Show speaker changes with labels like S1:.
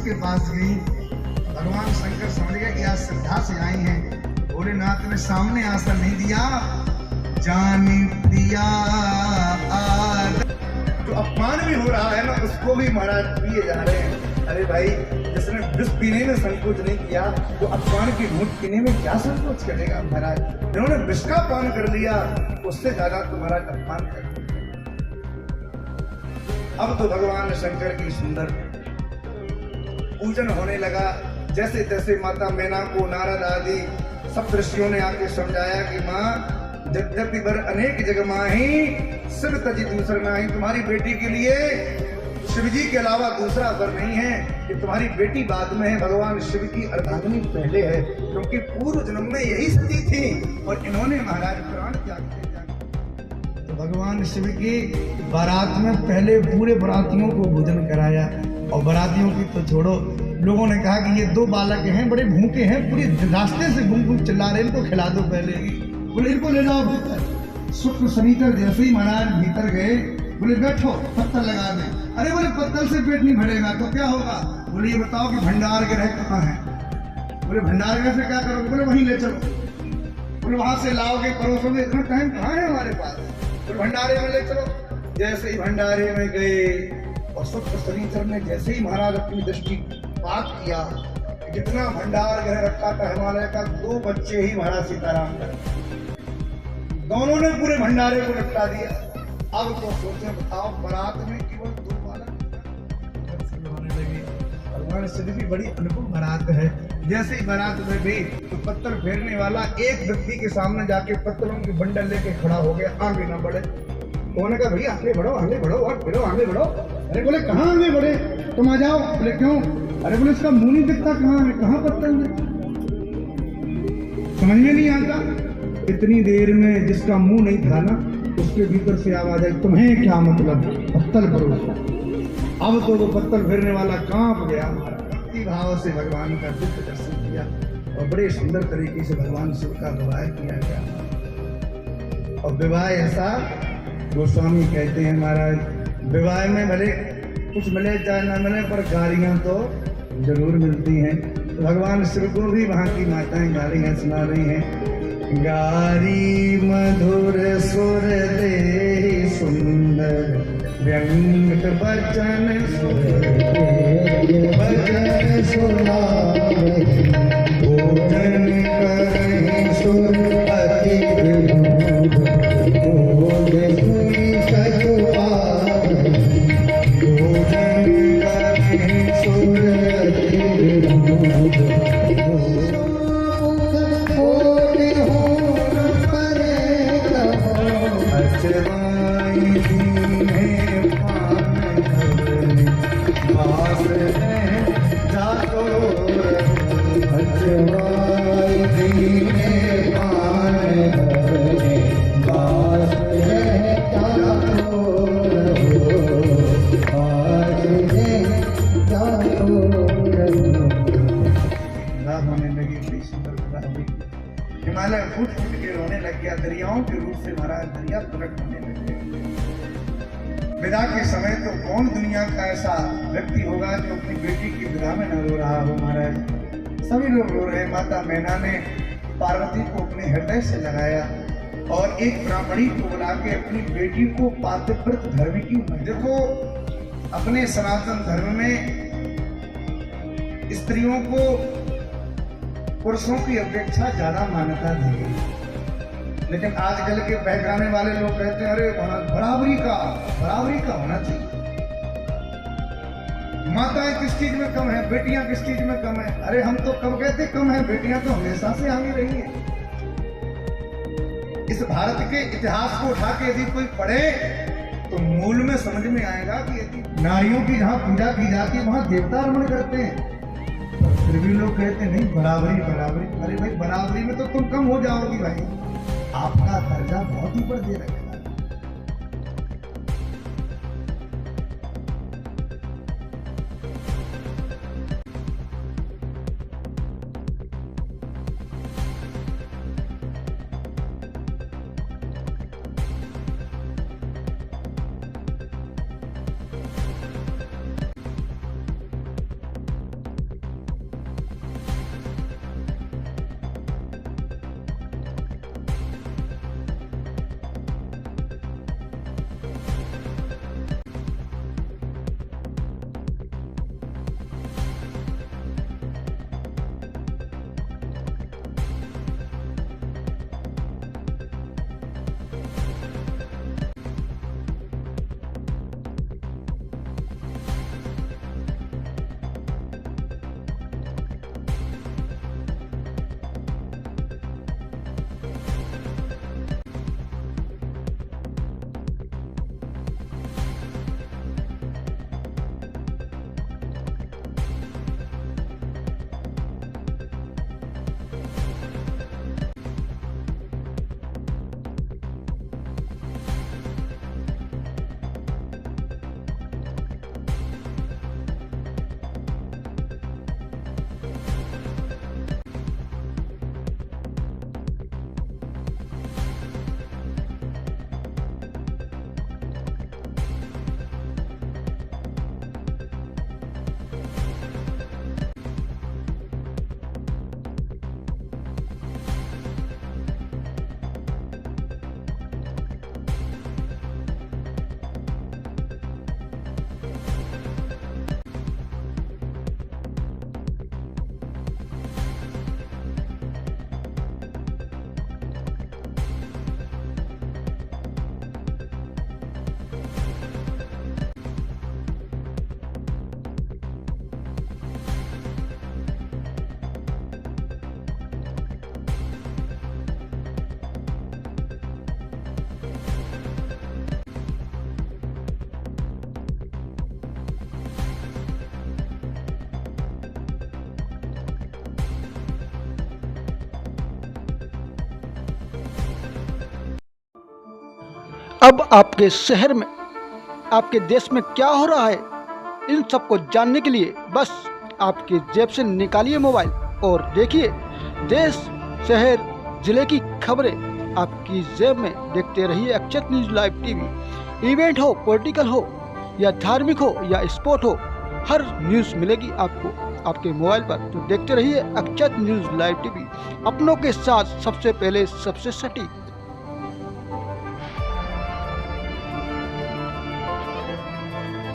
S1: शिव के पास गई। भगवान शंकर समझ गए कि आज श्रद्धा से आई हैं। भोलेनाथ ने सामने आसन नहीं दिया, जानी दिया। जो अपमान भी हो रहा है ना, उसको भी महाराज पिए जा रहे हैं। अरे भाई, जिसने विष पीने में संकोच नहीं किया, वो अपमान की घूंट पीने में क्या संकोच करेगा महाराज। जिन्होंने विष का पान कर लिया, उससे ज्यादा तो महाराज अपमान कर। अब तो भगवान शंकर की सुंदर पूजन होने लगा। जैसे तैसे माता मैना को नारद आदि सब ऋषियों ने आके समझाया कि माँ, यद्यपि वर अनेक जग माही, शिव तजी दूसर नाही। तुम्हारी बेटी के लिए शिव जी के अलावा दूसरा वर नहीं है कि तुम्हारी बेटी बाद में है, भगवान शिव की अर्धांगिनी पहले है। क्योंकि पूर्व जन्म में यही स्थिति थी और इन्होंने महाराज प्राण त्याग दिया। तो भगवान शिव की बारात में पहले पूरे बारातियों को भोजन कराया। और बारातियों की तो छोड़ो, लोगों ने कहा कि ये दो बालक हैं, बड़े भूखे हैं, पूरी रास्ते से घूम घूम चिल्ला रहे, इनको खिला दो पहले ही। बोले इनको ले जाओ भीतर। शुक्र शनिचर जैसे ही महाराज भीतर गए, बोले बैठो, पत्तल लगा दें। अरे बोले पत्तल से पेट नहीं भरेगा तो क्या होगा? बोले ये बताओ कि भंडार ग्रह कहाँ है? बोले भंडार ग्रह से क्या करोगे? बोले वहीं ले चलो। बोले वहां से लाओगे, परोसोगे, इतना टाइम कहाँ है हमारे पास? बोले भंडारे में ले चलो। जैसे ही भंडारे में गए और शुक्र शनिचर ने जैसे ही महाराज अपनी दृष्टि पात किया, जितना भंडार ग्रह रखा था हिमालय का, 2 बच्चे ही महाराज सीताराम का, दोनों ने पूरे भंडारे को निपटा दिया। अब तो सोचे, बताओ बारात में केवल 2 बालक होने लगे। भगवान शिव की बड़ी अनुपम बारात है। जैसे ही बारात में गई तो पत्थर फेरने वाला एक व्यक्ति के सामने जाके पत्थरों की बंडल लेके खड़ा हो गया, आगे ना बढ़े। उन्होंने कहा भैया आगे बढ़ो, आगे बढ़ो, और फिरो, आगे बढ़ो। अरे बोले कहाँ आगे बढ़े, तुम आ जाओ। बोले क्यों? अरे बोले इसका मुंह नहीं दिखता, कहाँ है, कहाँ पत्थर है? समझ में नहीं आता। इतनी देर में जिसका मुंह नहीं था ना, उसके भीतर से आवाज आई, तुम्हें क्या मतलब, पत्तल परोसो। अब तो वो पत्तल फेरने वाला कांप गया। भक्ति भाव से भगवान का दिव्य दर्शन किया और बड़े सुंदर तरीके से भगवान शिव का विवाह किया गया। और विवाह ऐसा, गोस्वामी कहते हैं महाराज, विवाह में भले कुछ मिले चाहे न मिले, पर गालियां तो जरूर मिलती हैं। तो भगवान शिव को भी वहां की माताएं गालियां सुना रही हैं। गारी मधुर सुर दे सुंदर, व्यंग बचन बचन सुनावे, भोजन करहि सुर अति विनोद, भोग सुनि सचुआर, भोजन करहि सुर अति विनोद, हिमालय फूट फूट के रोने लग गया। दरियाओं के रूप से महाराज दरिया प्रकट होने लगे। विदा के समय तो कौन दुनिया का ऐसा व्यक्ति होगा जो अपनी बेटी की विदा में न रो रहा हो महाराज। सभी लोग रो रहे। माता मैना ने पार्वती को अपने हृदय से लगाया और एक ब्राह्मणी को बुला के अपनी बेटी को पातिव्रत धर्म की। देखो, अपने सनातन धर्म में स्त्रियों को पुरुषों की अपेक्षा ज्यादा मान्यता दी गई। लेकिन आजकल के बहकाने वाले लोग कहते हैं अरे बराबरी का होना चाहिए। माताएं किस चीज में कम है, बेटियां किस चीज में कम है? अरे हम तो कब कहते कम है, बेटियां तो हमेशा से आगे रही है। इस भारत के इतिहास को उठा के यदि कोई पढ़े तो मूल में समझ में आएगा कि यदि नारियों की जहां पूजा की जाती है वहां देवता रमण करते हैं, फिर भी लोग कहते नहीं बराबरी। अरे भाई, बराबरी में तो तुम कम हो जाओगी भाई, आपका दर्जा बहुत ऊपर दे रखेगा।
S2: अब आपके शहर में, आपके देश में क्या हो रहा है, इन सबको जानने के लिए बस आपकी जेब से निकालिए मोबाइल और देखिए देश, शहर, जिले की खबरें आपकी जेब में। देखते रहिए अक्षत न्यूज़ लाइव टीवी। इवेंट हो, पॉलिटिकल हो या धार्मिक हो या स्पोर्ट हो, हर न्यूज़ मिलेगी आपको आपके मोबाइल पर। तो देखते रहिए अक्षत न्यूज़ लाइव टीवी, अपनों के साथ सबसे पहले सबसे सटीक।